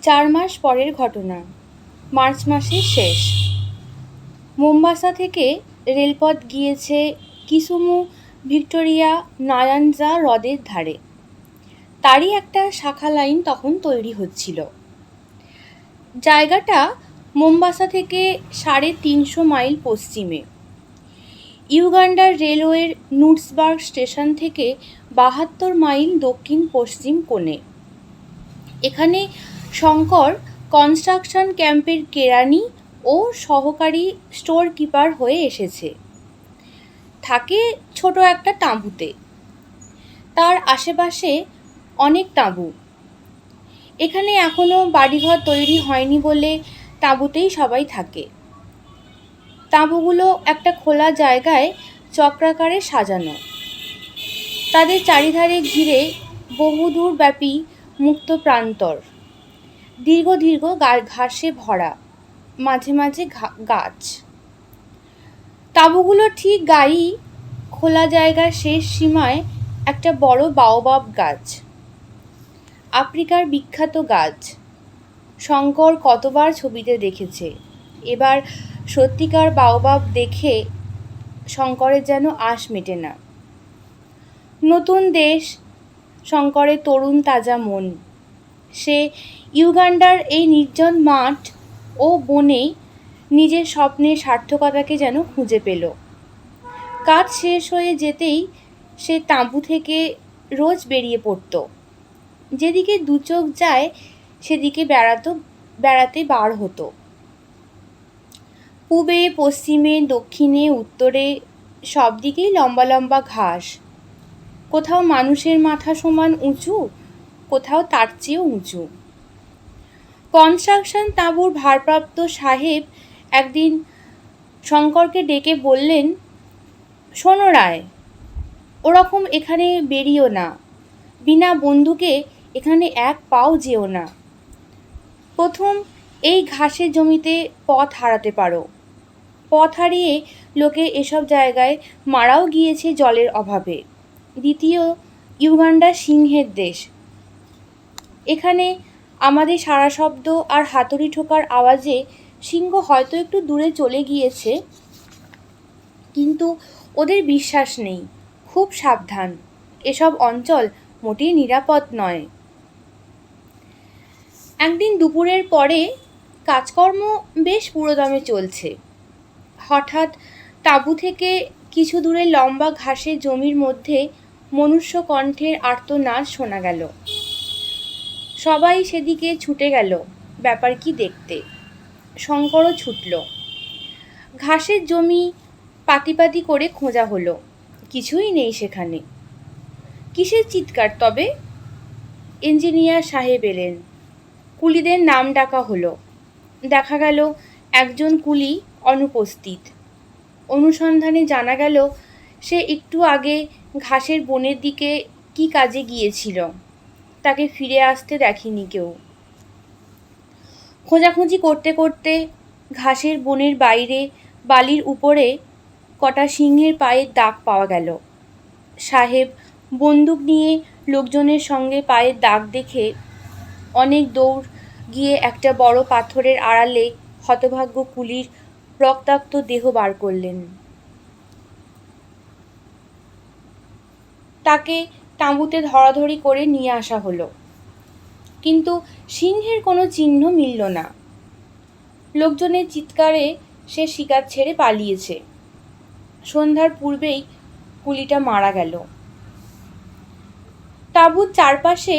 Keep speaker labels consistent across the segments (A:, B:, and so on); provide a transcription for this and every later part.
A: 4 মাস পরের ঘটনা। মার্চ মাসের শেষ। মোম্বাসা থেকে রেলপথ গিয়েছে কিসুমু ভিক্টোরিয়া নায়াঞ্জা হ্রদের ধারে। তারই একটা শাখা লাইন তখন তৈরি হচ্ছিল। জায়গাটা মোম্বাসা থেকে 350 মাইল পশ্চিমে। ইউগান্ডার রেলওয়ের নুটসবার্গ স্টেশন থেকে 72 মাইল দক্ষিণ পশ্চিম কোণে। এখানে শঙ্কর কনস্ট্রাকশন ক্যাম্পের কেরানি ও সহকারী স্টোর কিপার হয়ে এসেছে। থাকে ছোট একটা তাঁবুতে। তার আশেপাশে অনেক তাঁবু। এখানে এখনো বাড়িঘর তৈরি হয়নি বলে তাঁবুতেই সবাই থাকে। তাঁবুগুলো একটা খোলা জায়গায় চক্রাকারে সাজানো। তাদের চারিধারে ঘিরে বহুদূর ব্যাপী মুক্ত প্রান্তর। দীর্ঘ দীর্ঘ ঘাসে ভরা, মাঝে মাঝে গাছ। তাঁবুগুলো ঠিক গায়েই খোলা জায়গার শেষ সীমায় একটা বড় বাওবাব গাছ। আফ্রিকার বিখ্যাত গাছ। শঙ্কর কতবার ছবিতে দেখেছে। এবার সত্যিকার বাওবাব দেখে শঙ্করের যেন আশ মেটে না। নতুন দেশ, শঙ্করের তরুণ তাজা মন। সে ইউগান্ডার এই নির্জন মাঠ ও বনে নিজের স্বপ্নের সার্থকতাকে যেন খুঁজে পেল। কাজ শেষ হয়ে যেতেই সে তাঁবু থেকে রোজ বেরিয়ে পড়ত। যেদিকে দু চোখ যায় সেদিকে বেড়াতে বার হতো। পূবে, পশ্চিমে, দক্ষিণে, উত্তরে সব দিকেই লম্বা লম্বা ঘাস। কোথাও মানুষের মাথা সমান উঁচু, কোথাও তার চেয়েও উঁচু। কনস্ট্রাকশন তাঁবুর ভারপ্রাপ্ত সাহেব একদিন শঙ্করকে ডেকে বললেন, শোনো রায়, ওরকম এখানে বেরিও না। বিনা বন্দুকে এখানে এক পাও যেও না। প্রথম এই ঘাসের জমিতে পথ হারাতে পারো। পথ হারিয়ে লোকে এসব জায়গায় মারাও গিয়েছে জলের অভাবে। দ্বিতীয়, ইউগান্ডা সিংহের দেশ। এখানে আমাদের সারা শব্দ আর হাতুড়ি ঠোকার আওয়াজে সিংহ হয়তো একটু দূরে চলে গিয়েছে, কিন্তু ওদের বিশ্বাস নেই। খুব সাবধান। এসব অঞ্চল মোটেই নিরাপদ নয়। একদিন দুপুরের পরে কাজকর্ম বেশ পুরোদমে চলছে। হঠাৎ তাঁবু থেকে কিছু দূরে লম্বা ঘাসের জমির মধ্যে মনুষ্য কণ্ঠের আর্তনাদ শোনা গেল। সবাই সেদিকে ছুটে গেল ব্যাপার কি দেখতে। শঙ্করও ছুটল। ঘাসের জমি পাতি পাতি করে খোঁজা হলো। কিছুই নেই সেখানে। কিসের চিৎকার তবে? ইঞ্জিনিয়ার সাহেব এলেন। কুলিদের নাম ডাকা হলো। দেখা গেল একজন কুলি অনুপস্থিত। অনুসন্ধানে জানা গেল সে একটু আগে ঘাসের বনের দিকে কি কাজে গিয়েছিল। তাকে ফিরে আসতে দেখেনি কেউ। খোঁজাখুঁজি করতে করতে ঘাসের বনের বাইরে বালির উপরে কটা সিংহের পায়ের দাগ পাওয়া গেল। সাহেব বন্দুক নিয়ে লোকজনের সঙ্গে পায়ের দাগ দেখে অনেক দৌড় গিয়ে একটা বড় পাথরের আড়ালে হতভাগ্য কুলির রক্তাক্ত দেহ বার করলেন। তাকে তাঁবুতে ধরাধরি করে নিয়ে আসা হলো, কিন্তু সিংহের কোনো চিহ্ন মিলল না। লোকজনের চিৎকারে সে শিকার ছেড়ে পালিয়েছে। সন্ধ্যার পূর্বেই কুলিটা মারা গেল। তাঁবুর চারপাশে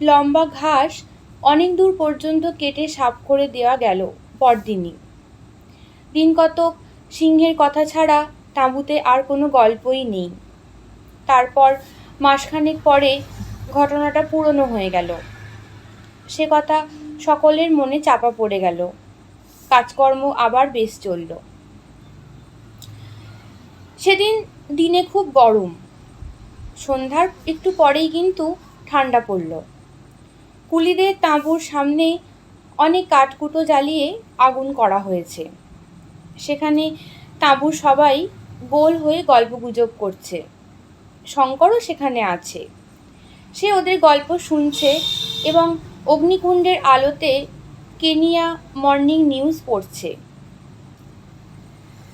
A: লম্বা ঘাস অনেক দূর পর্যন্ত কেটে সাফ করে দেওয়া গেল পরদিনই। দিন কতক সিংহের কথা ছাড়া তাঁবুতে আর কোনো গল্পই নেই। তারপর মাসখানেক পরে ঘটনাটা পুরনো হয়ে গেল। সে কথা সকলের মনে চাপা পড়ে গেল। কাজকর্ম আবার বেশ চলল। সেদিন দিনে খুব গরম। সন্ধ্যার একটু পরেই কিন্তু ঠান্ডা পড়ল। কুলিদের তাঁবুর সামনে অনেক কাঠকুটো জ্বালিয়ে আগুন করা হয়েছে। সেখানে তাঁবুর সবাই গোল হয়ে গল্পগুজব করছে। শঙ্করও সেখানে আছে। সে ওদের গল্প শুনছে এবং অগ্নিকুণ্ডের আলোতে কেনিয়া মর্নিং নিউজ পড়ছে।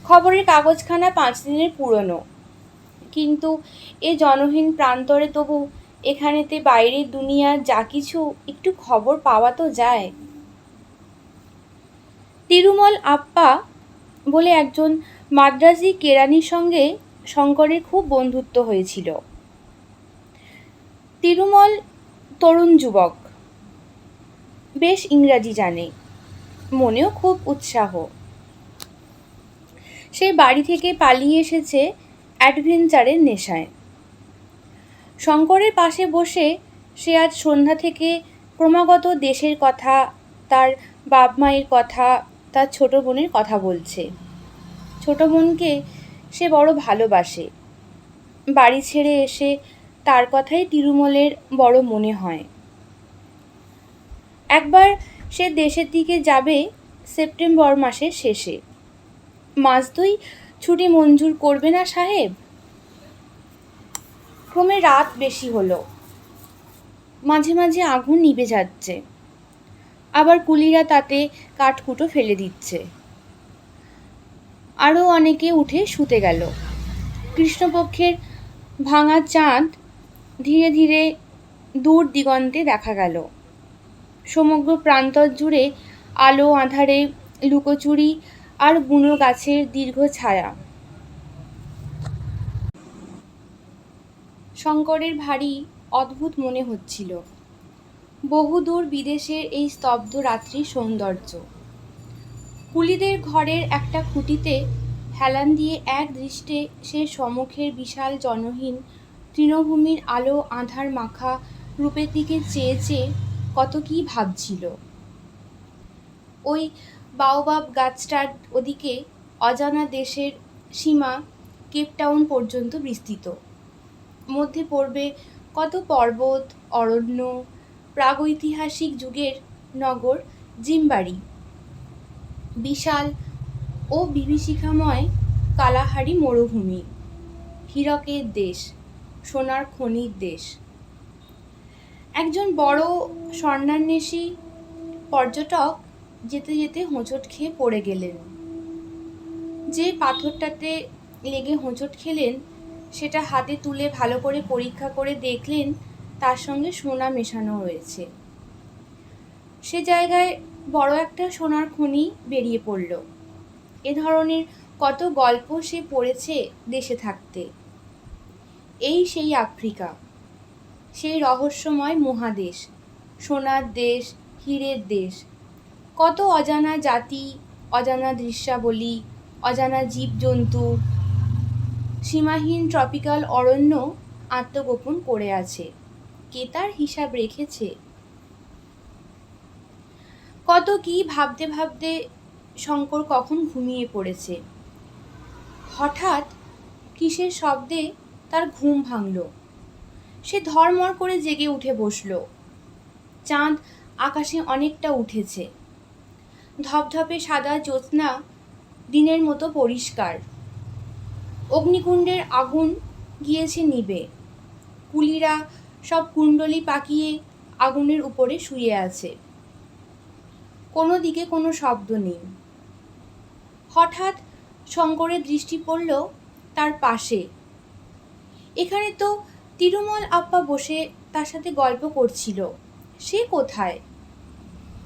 A: খবরের কাগজখানা 5 দিনের পুরনো, কিন্তু এ জনহীন প্রান্তরে তবু এখানেতে বাইরের দুনিয়ার যা কিছু একটু খবর পাওয়া তো যায়। তিরুমল আপ্পা বলে একজন মাদ্রাজি কেরানির সঙ্গে শঙ্করের খুব বন্ধুত্ব হয়েছিল। তিরুমল তরুণ যুবক, বেশ ইংরাজি জানে, মনেও খুব উৎসাহ। সে বাড়ি থেকে পালিয়ে এসেছে অ্যাডভেঞ্চারের নেশায়। শঙ্করের পাশে বসে সে আজ সন্ধ্যা থেকে ক্রমাগত দেশের কথা, তার বাপ মায়ের কথা, তার ছোট বোনের কথা বলছে। ছোট বোনকে সে বড় ভালোবাসে। বাড়ি ছেড়ে এসে তার কথাই তিরুমলের বড় মনে হয়। একবার সে দেশের দিকে যাবে সেপ্টেম্বর মাসের শেষে। মাস 2 ছুটি মঞ্জুর করবে না সাহেব? ক্রমে রাত বেশি হলো, মাঝে মাঝে আগুন নিভে যাচ্ছে, আবার কুলিরা তাতে কাঠকুটো ফেলে দিচ্ছে। আরও অনেকে উঠে শুতে গেল। কৃষ্ণপক্ষের ভাঙা চাঁদ ধীরে ধীরে দূর দিগন্তে দেখা গেল। সমগ্র প্রান্তর জুড়ে আলো আঁধারে লুকোচুরি আর বুনো গাছের দীর্ঘ ছায়া। শঙ্করের ভারী অদ্ভুত মনে হচ্ছিল বহুদূর বিদেশের এই স্তব্ধ রাত্রির সৌন্দর্য। কুলিদের ঘরের একটা খুঁটিতে হেলান দিয়ে এক দৃষ্টে সে সম্মুখের বিশাল জনহীন তৃণভূমির আলো আঁধার মাখা রূপের দিকে চেয়ে চেয়ে কত কী ভাবছিল। ওই বাওবাব গাছটার ওদিকে অজানা দেশের সীমা কেপটাউন পর্যন্ত বিস্তৃত। মধ্যে পড়বে কত পর্বত, অরণ্য, প্রাগৈতিহাসিক যুগের নগর জিম্বারি, বিশাল ও বিভীষিকাময় কালাহারি মরুভূমি, হীরকের দেশ, সোনার খনির দেশ। একজন বড় স্বর্ণান্বেষী পর্যটক যেতে যেতে হোঁচট খেয়ে পড়ে গেলেন। যে পাথরটাতে লেগে হোঁচট খেলেন সেটা হাতে তুলে ভালো করে পরীক্ষা করে দেখলেন তার সঙ্গে সোনা মেশানো রয়েছে। সে জায়গায় বড় একটা সোনার খনি বেরিয়ে পড়ল। এ ধরনের কত গল্প সে পড়েছে দেশে থাকতে। এই সেই আফ্রিকা, সেই রহস্যময় মহাদেশ, সোনার দেশ, হীরের দেশ। কত অজানা জাতি, অজানা দৃশ্যাবলী, অজানা জীবজন্তু, সীমাহীন ট্রপিক্যাল অরণ্য আত্মগোপন করে আছে। কে তার হিসাব রেখেছে? কত কি ভাবতে ভাবতে শঙ্কর কখন ঘুমিয়ে পড়েছে। হঠাৎ কিসের শব্দে তার ঘুম ভাঙল। সে ধড়মড় করে জেগে উঠে বসল। চাঁদ আকাশে অনেকটা উঠেছে। ধপধপে সাদা জ্যোৎস্না দিনের মতো পরিষ্কার। অগ্নিকুণ্ডের আগুন গিয়েছে নিভে। কুলিরা সব কুণ্ডলি পাকিয়ে আগুনের উপরে শুয়ে আছে। কোনো দিকে কোনো শব্দ নেই। হঠাৎ শঙ্করের দৃষ্টি পড়ল তার পাশে। এখানে তো তিরুমল আপ্পা বসে তার সাথে গল্প করছিল। সে কোথায়?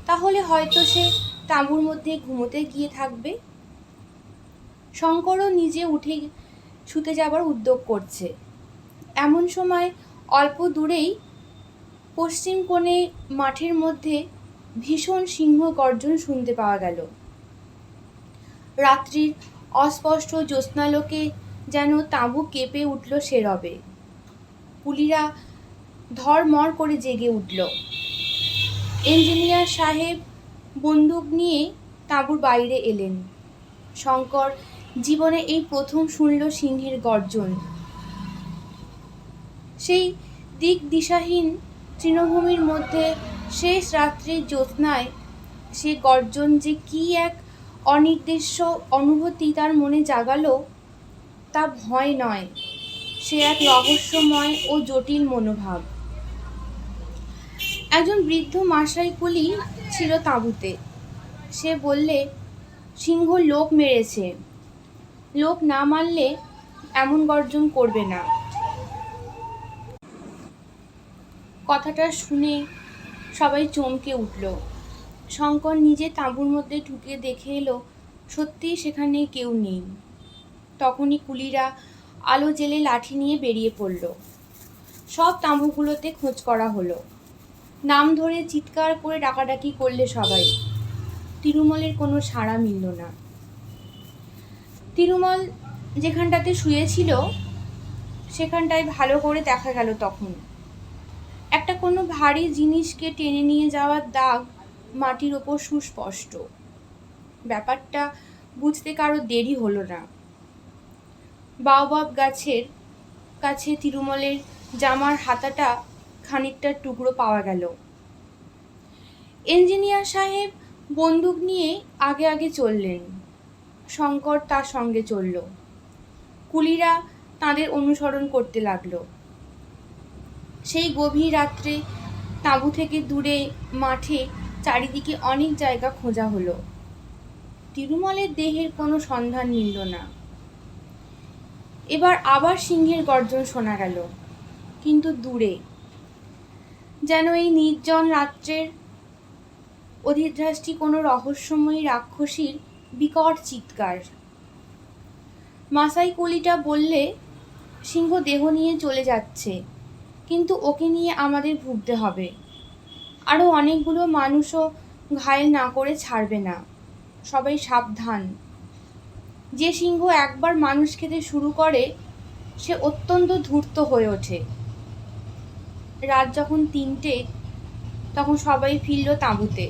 A: তাহলে হয়তো সে তাঁবুর মধ্যে ঘুমোতে গিয়ে থাকবে। শঙ্করও নিজে উঠে শুতে যাবার উদ্যোগ করছে। এমন সময় অল্প দূরেই পশ্চিম কোণে মাঠের মধ্যে ভীষণ সিংহ গর্জন শুনতে পাওয়া গেল। রাত্রির অস্পষ্ট জ্যোৎস্নালোকে যেন তাঁবু কেঁপে উঠল সে রবে। কুলিরা ধড়মড় করে জেগে উঠল। ইঞ্জিনিয়ার সাহেব বন্দুক নিয়ে তাঁবুর বাইরে এলেন। শঙ্কর জীবনে এই প্রথম শুনল সিংহের গর্জন। সেই দিক দিশাহীন তৃণভূমির মধ্যে শেষ রাত্রির জ্যোৎস্নায় সে গর্জন যে কি এক অনির্দেশ্য অনুভূতি তার মনে জাগালো, তা ভয় নয়, সে এক রহস্যময় ও জটিল মনোভাব। একজন বৃদ্ধ মাসাই কুলি ছিল তাঁবুতে। সে বললে, সিংহ লোক মেরেছে, লোক না মারলে এমন গর্জন করবে না। কথাটা শুনে সবাই চমকে উঠল। শঙ্কর নিজে তাঁবুর মধ্যে ঢুকে দেখে এলো সত্যিই সেখানে কেউ নেই। তখনই কুলিরা আলো জেলে লাঠি নিয়ে বেরিয়ে পড়ল। সব তাঁবুগুলোতে খোঁজ করা হলো। নাম ধরে চিৎকার করে ডাকাডাকি করলে সবাই। তিরুমলের কোনো সাড়া মিলল না। তিরুমল যেখানটাতে শুয়েছিল সেখানটায় ভালো করে দেখা গেল তখন। একটা কোনো ভারী জিনিসকে টেনে নিয়ে যাওয়ার দাগ মাটির ওপর সুস্পষ্ট। ব্যাপারটা বুঝতে কারো দেরি হলো না। বাওবাব গাছের কাছে তিরুমলের জামার হাতাটা খানিকটা টুকরো পাওয়া গেল। ইঞ্জিনিয়ার সাহেব বন্দুক নিয়ে আগে আগে চললেন। শঙ্কর তার সঙ্গে চলল। কুলিরা তাদের অনুসরণ করতে লাগলো। সেই গভীর রাত্রে তাঁবু থেকে দূরে মাঠে চারিদিকে অনেক জায়গা খোঁজা হলো। তিরুমলের দেহের কোনো সন্ধান মিলল না। এবার আবার সিংহের গর্জন শোনা গেল, কিন্তু দূরে, যেন এই নির্জন রাত্রের অধিধ্রাসটি কোনো রহস্যময়ী রাক্ষসীর বিকট চিৎকার। মাসাই কুলিটা বললে, সিংহ দেহ নিয়ে চলে যাচ্ছে, কিন্তু ওকে নিয়ে আমাদের ভুগতে হবে। আরও অনেকগুলো মানুষও ঘায়েল না করে ছাড়বে না। সবাই সাবধান। যে সিংহ একবার মানুষ খেতে শুরু করে সে অত্যন্ত ধূর্ত হয়ে ওঠে। রাত যখন ৩টে তখন সবাই ফিরল তাঁবুতে।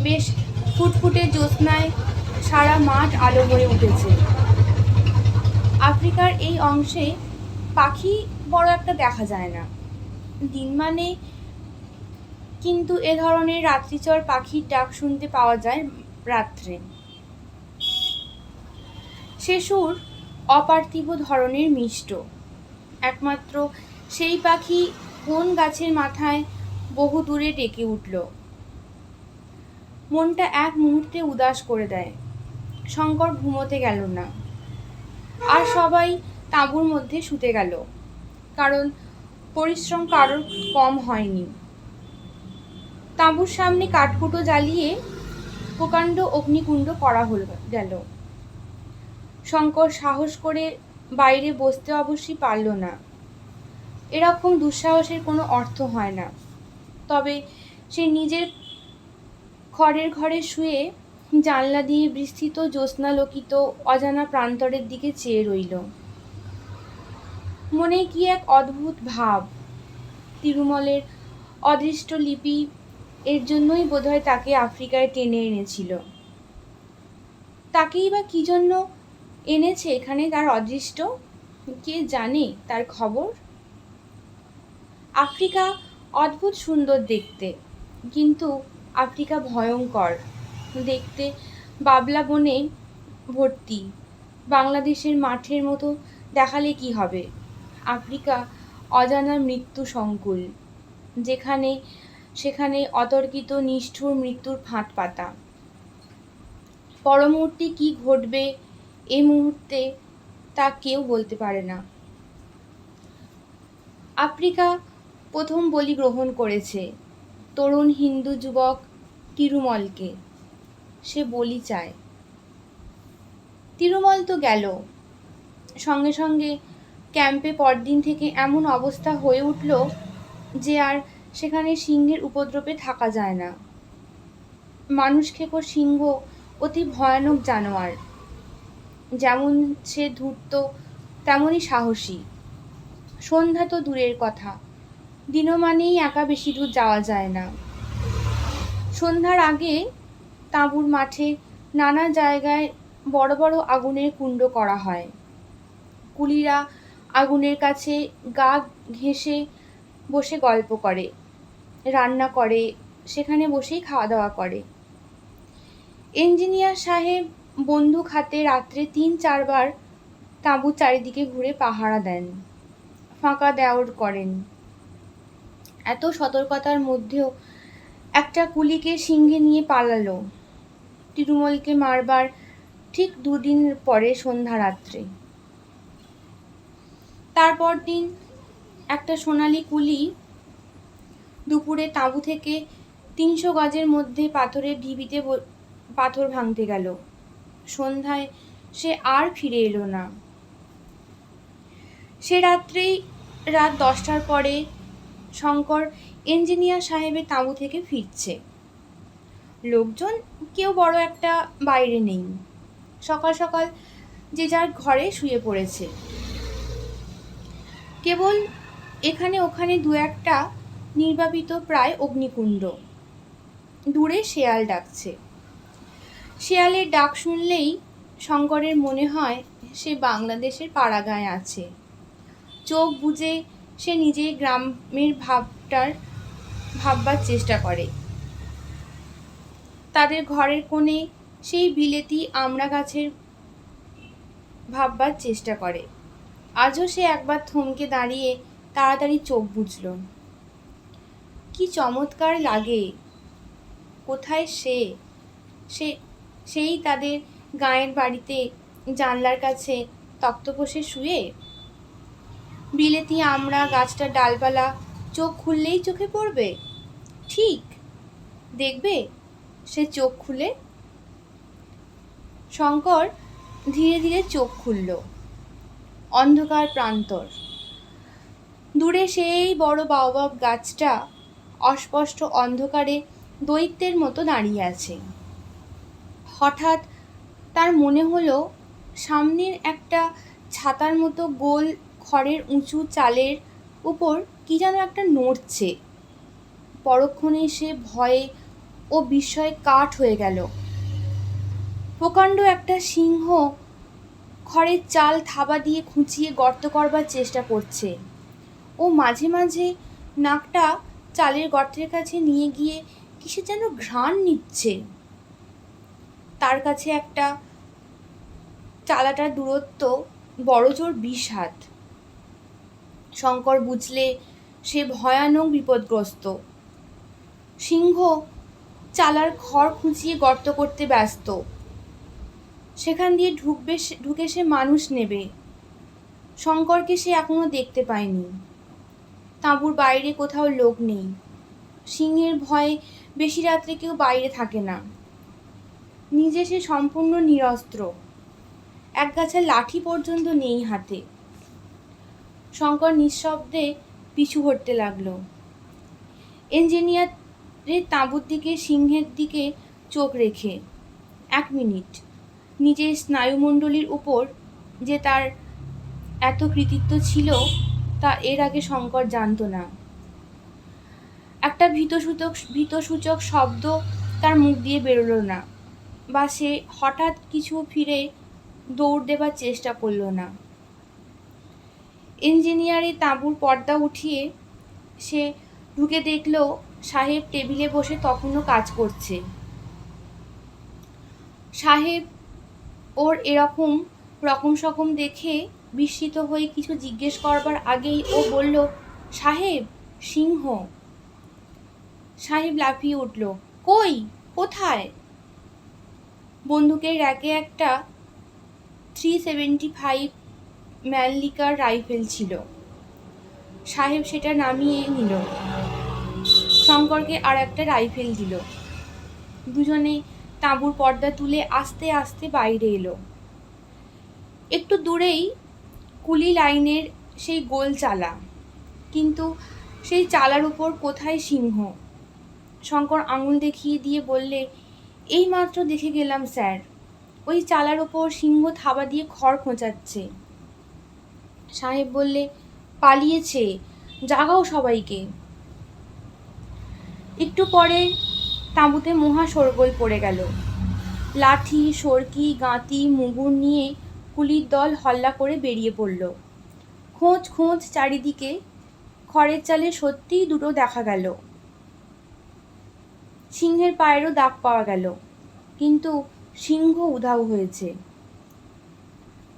A: বেশ ফুটফুটে জ্যোৎস্নায় সারা মাঠ আলো হয়ে উঠেছে। আফ্রিকার এই অংশে পাখি বড় একটা দেখা যায় না দিনমানে, কিন্তু এ ধরনের রাত্রিচর পাখির ডাক শুনতে পাওয়া যায় রাত্রে। সে সুর অপার্থিব ধরনের মিষ্ট। একমাত্র সেই পাখি কোন গাছের মাথায় বহু দূরে ডেকে উঠল। মনটা এক মুহূর্তে উদাস করে দেয়। শঙ্কর ঘুমোতে গেল না, আর সবাই তাঁবুর মধ্যে শুতে গেল, কারণ পরিশ্রম কারোর কম হয়নি। তাঁবুর সামনে কাঠকুটো জ্বালিয়ে প্রকাণ্ড অগ্নিকুণ্ড করা গেল। শঙ্কর সাহস করে বাইরে বসতে অবশ্যই পারল না। এরকম দুঃসাহসের কোনো অর্থ হয় না। তবে সে নিজের খড়ের ঘরে শুয়ে জানলা দিয়ে বিস্তৃত জ্যোৎস্নালোকিত অজানা প্রান্তরের দিকে চেয়ে রইল। মনে কি এক অদ্ভুত ভাব। তিরুমলের অদৃষ্ট লিপি এর জন্যই বোধহয় তাকে আফ্রিকায় টেনে এনেছিল। তাকেই বা কি জন্য এনেছে এখানে তার অদৃষ্ট? কে জানে তার খবর? আফ্রিকা অদ্ভুত সুন্দর দেখতে, কিন্তু আফ্রিকা ভয়ঙ্কর দেখতে। বাবলা বনে ভর্তি। বাংলাদেশের মাঠের মতো দেখালে কি হবে? আফ্রিকা অজানা মৃত্যু সংকুল, যেখানে সেখানে অতর্কিত নিষ্ঠুর মৃত্যুর ফাঁদ পাতা। পরমুহূর্তে কি ঘটবে এই মুহূর্তে তা কেউ বলতে পারে না। আফ্রিকা প্রথম বলি গ্রহণ করেছে তরুণ হিন্দু যুবক তিরুমলকে। সে বলি চায়। তিরুমল তো গেল। সঙ্গে সঙ্গে ক্যাম্পে পরদিন থেকে এমন অবস্থা হয়ে উঠল যে আর সেখানে সিংহের উপদ্রবে থাকা যায় না। মানুষ খেকো সিংহ অতি ভয়ানক জানোয়ার। যেমন সে ধূর্ত তেমনই সাহসী। সন্ধ্যা তো দূরের কথা, দিনমানেই একা বেশি দূর যাওয়া যায় না। সন্ধ্যার আগে তাঁবুর মাঠে নানা জায়গায় বড় বড় আগুনের কুণ্ড করা হয়। কুলিরা আগুনের কাছে গা ঘেঁষে বসে গল্প করে, রান্না করে, সেখানে বসেই খাওয়া দাওয়া করে। ইঞ্জিনিয়ার সাহেব বন্দুক হাতে রাত্রে ৩-৪ বার তাঁবুর চারিদিকে ঘুরে পাহারা দেন, ফাঁকা দেওর করেন। এত সতর্কতার মধ্যেও একটা কুলিকে সিংহে নিয়ে পালালো তিরুমলকে মারবার ঠিক 2 দিন পরে সন্ধ্যা রাত্রে। তারপর দিন একটা সোনালি কুলি দুপুরে তাঁবু থেকে 300 গজের মধ্যে পাথরের ঢিবিতে পাথর ভাঙতে গেল। সন্ধ্যায় সে আর ফিরে এলো না। সে রাত্রেই রাত 10টার পরে শঙ্কর ইঞ্জিনিয়ার সাহেবের তাঁবু থেকে ফিরছে। লোকজন কেউ বড় একটা বাইরে নেই। সকাল সকাল যে যার ঘরে শুয়ে পড়েছে। কেবল এখানে ওখানে 2-একটা নির্বাপিত প্রায় অগ্নিকুণ্ড। দূরে শেয়াল ডাকছে। শেয়ালের ডাক শুনলেই শঙ্করের মনে হয় সে বাংলাদেশের পাড়াগাঁয়ে আছে। চোখ বুজে সে নিজেই গ্রামের ভাববার চেষ্টা করে। তাদের ঘরের কোণে সেই বিলেতি আমড়া গাছের ভাববার চেষ্টা করে। আজও সে একবার থমকে দাঁড়িয়ে তাড়াতাড়ি চোখ বুজল। কি চমৎকার লাগে! কোথায় সেই তাদের গাঁয়ের বাড়িতে জানলার কাছে তক্তপোষে শুয়ে। বিলেতি আমড়া গাছটার ডালপালা চোখ খুললেই চোখে পড়বে। ঠিক দেখবে সে চোখ খুলে। শঙ্কর ধীরে ধীরে চোখ খুলল। অন্ধকার প্রান্তর। দূরে সেই বড় বাওবাব গাছটা অস্পষ্ট অন্ধকারে দৈত্যের মতো দাঁড়িয়ে আছে। হঠাৎ তার মনে হলো সামনের একটা ছাতার মতো গোল খড়ের উঁচু চালের উপর কি যেন একটা নড়ছে। পরক্ষণে সে ভয়ে ও বিস্ময়ে কাঠ হয়ে গেল। প্রকাণ্ড একটা সিংহ খড়ের চাল থাবা দিয়ে খুঁচিয়ে গর্ত করবার চেষ্টা করছে। ও মাঝে মাঝে নাকটা চালের গর্তের কাছে নিয়ে গিয়ে কিসে যেন ঘ্রাণ নিচ্ছে। তার কাছে একটা চালাটার দূরত্ব বড়জোর 20 হাত। শঙ্কর বুঝলে সে ভয়ানক বিপদগ্রস্ত। সিংহ চালার খড় খুঁচিয়ে গর্ত করতে ব্যস্ত। সেখান দিয়ে ঢুকে সে মানুষ নেবে। শঙ্করকে সে এখনো দেখতে পায়নি। তাঁবুর বাইরে কোথাও লোক নেই। সিংহের ভয়ে বেশি রাত্রে কেউ বাইরে থাকে না। নিজে সে সম্পূর্ণ নিরস্ত্র। একগাছা লাঠি পর্যন্ত নেই হাতে। শঙ্কর নিঃশব্দে পিছু হটতে লাগলো। ইঞ্জিনিয়ারের তাঁবুর দিকে সিংহের দিকে চোখ রেখে। 1 মিনিট। নিজের স্নায়ুমণ্ডলীর উপর যে তার এত কৃতিত্ব ছিল তা এর আগে শঙ্কর জানত না। একটা ভীতসূচক শব্দ তার মুখ দিয়ে বেরোলো না, বা সে হঠাৎ কিছু ফিরে দৌড় দেবার চেষ্টা করলো না। ইঞ্জিনিয়ারের তাঁবুর পর্দা উঠিয়ে সে ঢুকে দেখল সাহেব টেবিলে বসে তখনও কাজ করছে। সাহেব ওর এরকম রকম সকম দেখে বিস্মিত হয়ে কিছু জিজ্ঞেস করবার আগেই ও বলল, সাহেব, সিংহ। সাহেব লাফিয়ে উঠল। কই? কোথায়? বন্দুকের র্যাকে একটা 375 ম্যানলিকার রাইফেল ছিল। সাহেব সেটা নামিয়ে নিল। শঙ্করকে আর একটা রাইফেল দিল। দুজনে তাঁবুর পর্দা তুলে আস্তে আস্তে বাইরে এলো। একটু দূরেই কুলি লাইনের সেই গোল চালা, কিন্তু সেই চালার উপর কোথায় সিংহ? শঙ্কর আঙুল দেখিয়ে দিয়ে বললে, এই মাত্র দেখে গেলাম স্যার, ওই চালার ওপর সিংহ থাবা দিয়ে খড় খোঁচাচ্ছে। সাহেব বললে, পালিয়েছে, জাগাও সবাইকে। একটু পরে তাঁবুতে মহা শোরগোল পড়ে গেল। লাঠি, সরকি, গাঁতি, মুগুর নিয়ে কুলির দল হল্লা করে বেরিয়ে পড়ল। খোঁজ খোঁজ চারিদিকে। খড়ের চালে সত্যিই দুটো দেখা গেল। সিংহের পায়েরও দাগ পাওয়া গেল, কিন্তু সিংহ উধাও হয়েছে।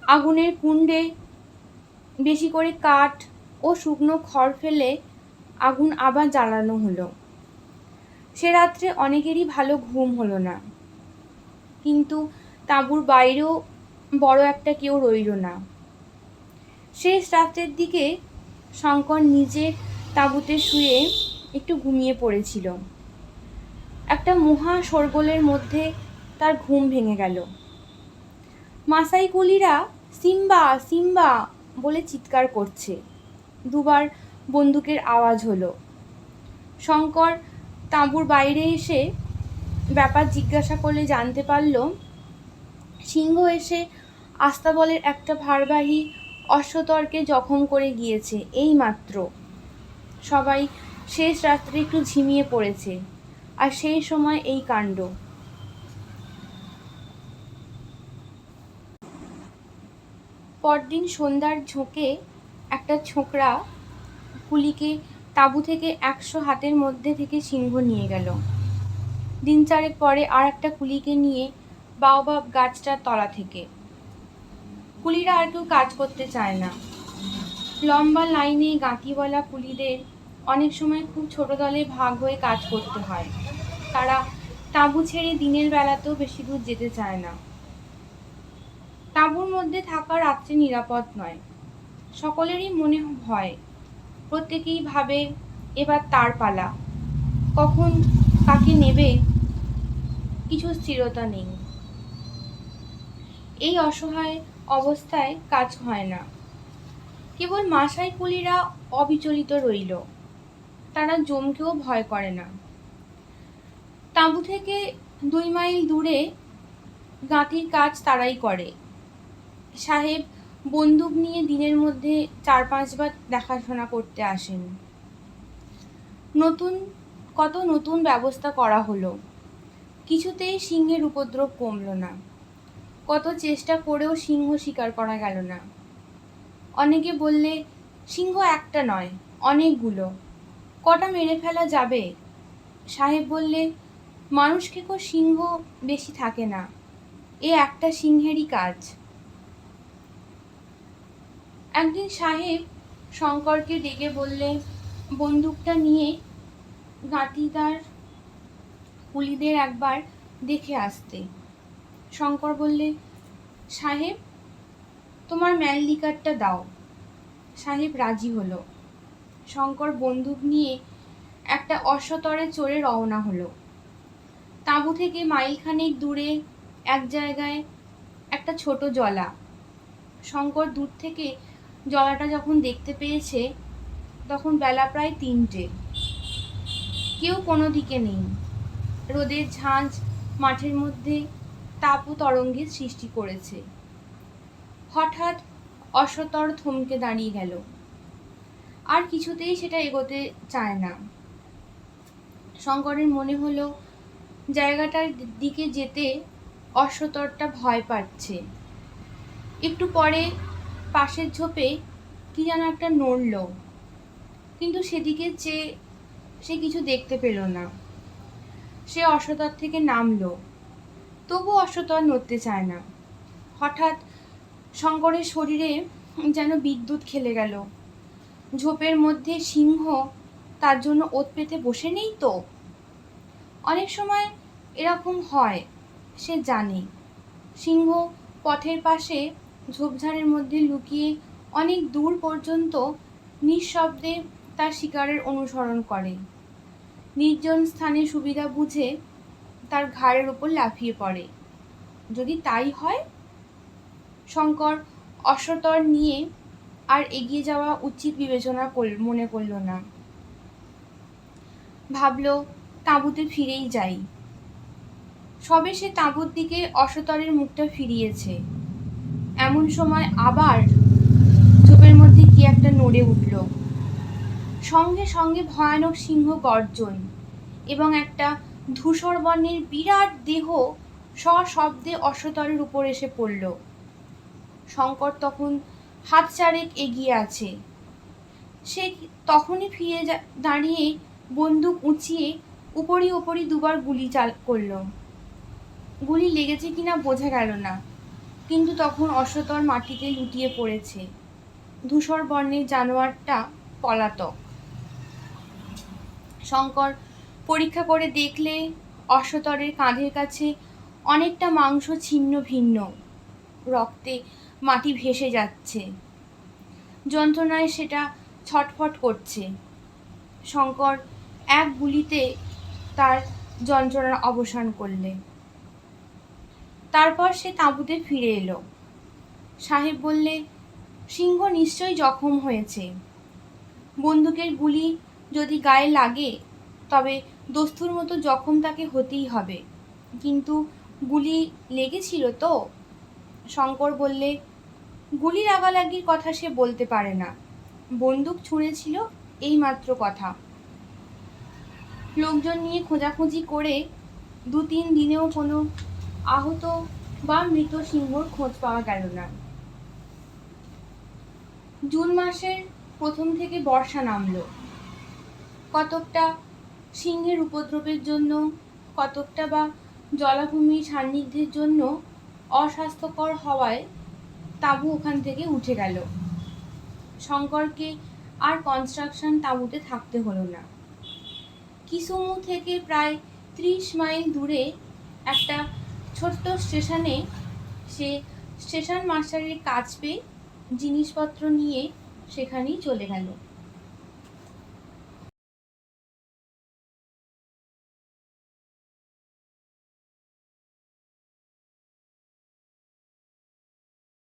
A: আগুনের কুণ্ডে বেশি করে কাঠ ও শুকনো খড় ফেলে আগুন আবার জ্বালানো হলো। সে রাত্রে অনেকেরই ভালো ঘুম হলো না, কিন্তু তাঁবুর বাইরেও বড় একটা কেউ রইল না। শেষ রাতের দিকে শঙ্কর নিজের তাঁবুতে শুয়ে একটু ঘুমিয়ে পড়েছিল। একটা মহা শোরগোলের মধ্যে তার ঘুম ভেঙে গেল। মাসাই কুলিরা সিম্বা সিম্বা বলে চিৎকার করছে। দুবার বন্দুকের আওয়াজ হলো। শঙ্কর তাঁবুর বাইরে এসে ব্যাপার জিজ্ঞাসা করলে জানতে পারল সিংহ এসে আস্তাবলের একটা ভারবাহী অশ্বতরকে জখম করে গিয়েছে এই মাত্র। সবাই শেষ রাত্রে একটু ঝিমিয়ে পড়েছে, আর সেই সময় এই কাণ্ড। পরদিন সন্ধ্যার ঝোঁকে একটা ছোকরা কুলিকে তাঁবু থেকে 100 হাতের মধ্যে থেকে সিংহ নিয়ে গেল। দিন চারেক পরে আর একটা কুলিকে নিয়ে বাওবাব গাছটার তলা থেকে। কুলিরা আর কেউ কাজ করতে চায় না। লম্বা লাইনে গাঁতিওয়ালা কুলিদের অনেক সময় খুব ছোট দলে ভাগ হয়ে কাজ করতে হয়। তারা তাঁবু ছেড়ে দিনের বেলাতেও বেশি দূর যেতে চায় না। তাঁবুর মধ্যে থাকা রাত্রে নিরাপদ নয়। সকলেরই মনে ভয়। প্রত্যেকেই ভাবে এবার তার পালা, কখন কাকে নেবে কিছু স্থিরতা নেই। এই অসহায় অবস্থায় কাজ হয় না। কেবল মাসাই কুলিরা অবিচলিত রইল। তারা জমকেও ভয় করে না। তাঁবু থেকে 2 মাইল দূরে গাঁতির কাজ তারাই করে। সাহেব বন্দুক নিয়ে দিনের মধ্যে 4-5 বার দেখাশোনা করতে আসেন। নতুন ব্যবস্থা করা হলো। কিছুতেই সিংহের উপদ্রব কমল না। কত চেষ্টা করেও সিংহ শিকার করা গেল না। অনেকে বললে সিংহ একটা নয়, অনেকগুলো, কটা মেরে ফেলা যাবে? সাহেব বললে মানুষ খেকো সিংহ বেশি থাকে না, এ একটা সিংহেরই কাজ। একদিন সাহেব শঙ্করকে ডেকে বললে বন্দুকটা নিয়ে গাঁতিদার কুলিদের একবার দেখে আসতে। শঙ্কর বললে সাহেব তোমার ম্যাললিকারটা দাও। সাহেব রাজি হলো। শঙ্কর বন্দুক নিয়ে একটা অশ্বতরে চড়ে রওনা হলো। তাঁবু থেকে মাইলখানেক দূরে এক জায়গায় একটা ছোট জলা। শঙ্কর দূর থেকে জলাটা যখন দেখতে পেয়েছে তখন বেলা প্রায় 3টে। কেউ কোনো দিকে নেই। রোদের ঝাঁঝ মাঠের মধ্যে তাপ ও তরঙ্গের সৃষ্টি করেছে। হঠাৎ অশ্বতর থমকে দাঁড়িয়ে গেল। আর কিছুতেই সেটা এগোতে চায় না। শঙ্করের মনে হলো জায়গাটার দিকে যেতে অশ্বতরটা ভয় পাচ্ছে। একটু পরে পাশের ঝোপে কি যেন একটা নড়ল, কিন্তু সেদিকে চেয়ে সে কিছু দেখতে পেল না। সে অশ্বতর থেকে নামলো, তবু অশ্বতর নড়তে চায় না। হঠাৎ শঙ্করের শরীরে যেন বিদ্যুৎ খেলে গেল। ঝোপের মধ্যে সিংহ তার জন্য ওত পেতে বসে নেই তো? অনেক সময় এরকম হয়, সে জানে। সিংহ পথের পাশে ঝোপঝাড়ের মধ্যে লুকিয়ে অনেক দূর পর্যন্ত নিঃশব্দে তার শিকারের অনুসরণ করে। নির্জন স্থানে সুবিধা বুঝে তার ঘাড়ের উপর লাফিয়ে পড়ে। যদি তাই হয়? শঙ্কর অশ্বতর নিয়ে আর এগিয়ে যাওয়া উচিত বিবেচনা মনে করল না। ভাবল তাঁবুতে ফিরেই যাই। সবে সে তাঁবুর দিকে অশ্বতরের মুখটা ফিরিয়েছে, এমন সময় আবার ঝোপের মধ্যে কি একটা নড়ে উঠল। সঙ্গে সঙ্গে ভয়ানক সিংহ গর্জন এবং একটা ধূসর বর্ণের বিরাট দেহ সশব্দে অশ্বতরের উপর এসে পড়ল। শঙ্কর তখন হাত চারেক এগিয়ে আছে। সে তখনই ফিরে দাঁড়িয়ে বন্দুক উঁচিয়ে উপরি দুবার গুলি করল। গুলি লেগেছে কিনা বোঝা গেল না, কিন্তু তখন অশ্বতর মাটিতে লুটিয়ে পড়েছে। ধূসর বর্ণের জানোয়ারটা পলাতক। শঙ্কর পরীক্ষা করে দেখলে অশ্বতরের কাঁধের কাছে অনেকটা মাংস ছিন্ন ভিন্ন, রক্তে মাটি ভেসে যাচ্ছে, যন্ত্রণায় সেটা ছটফট করছে। শঙ্কর এক গুলিতে তার যন্ত্রণার অবসান করলে। তারপর সে তাঁবুতে ফিরে এলো। সাহেব বললে, সিংহ নিশ্চয়ই জখম হয়েছে। বন্দুকের গুলি যদি গায়ে লাগে তবে দস্তুর মতো জখম তাকে হতেই হবে, কিন্তু গুলি লেগেছিল তো? শঙ্কর বললে, গুলি লাগালাগির কথা সে বলতে পারে না, বন্দুক ছুঁড়েছিল এই মাত্র কথা। লোকজন নিয়ে খোঁজাখুঁজি করে 2-3 দিনেও কোনো আহত বা মৃত সিংহর খোঁজ পাওয়া গেল না। জুন মাসের প্রথম থেকে বর্ষা নামলো। কতকটা সিংহের উপদ্রবের জন্য, কতকটা বা জলাভূমির সান্নিধ্যের জন্য অস্বাস্থ্যকর হওয়ায় তাঁবু ওখান থেকে উঠে গেল। শঙ্করকে আর কনস্ট্রাকশন তাঁবুতে থাকতে হলো না। কিসুমু থেকে প্রায় 30 মাইল দূরে একটা ছোট্ট স্টেশনে সে স্টেশন মাস্টারের কাজ পেয়ে জিনিসপত্র নিয়ে সেখানেই চলে গেল।